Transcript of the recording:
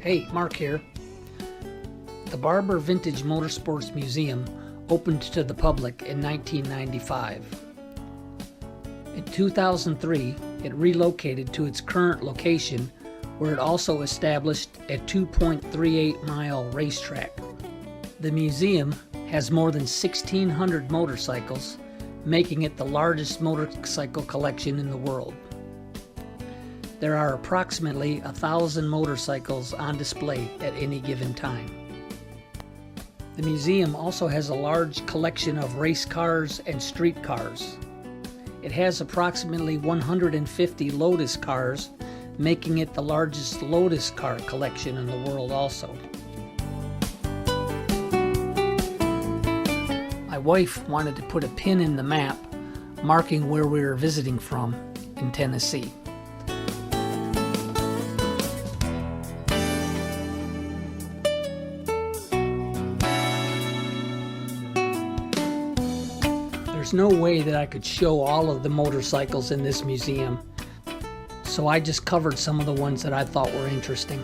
Hey, Mark here. The Barber Vintage Motorsports Museum opened to the public in 1995. In 2003, it relocated to its current location, where it also established a 2.38-mile racetrack. The museum has more than 1,600 motorcycles, making it the largest motorcycle collection in the world. There are approximately 1,000 motorcycles on display at any given time. The museum also has a large collection of race cars and street cars. It has approximately 150 Lotus cars, making it the largest Lotus car collection in the world also. My wife wanted to put a pin in the map marking where we were visiting from in Tennessee. There's no way that I could show all of the motorcycles in this museum, so I just covered some of the ones that I thought were interesting.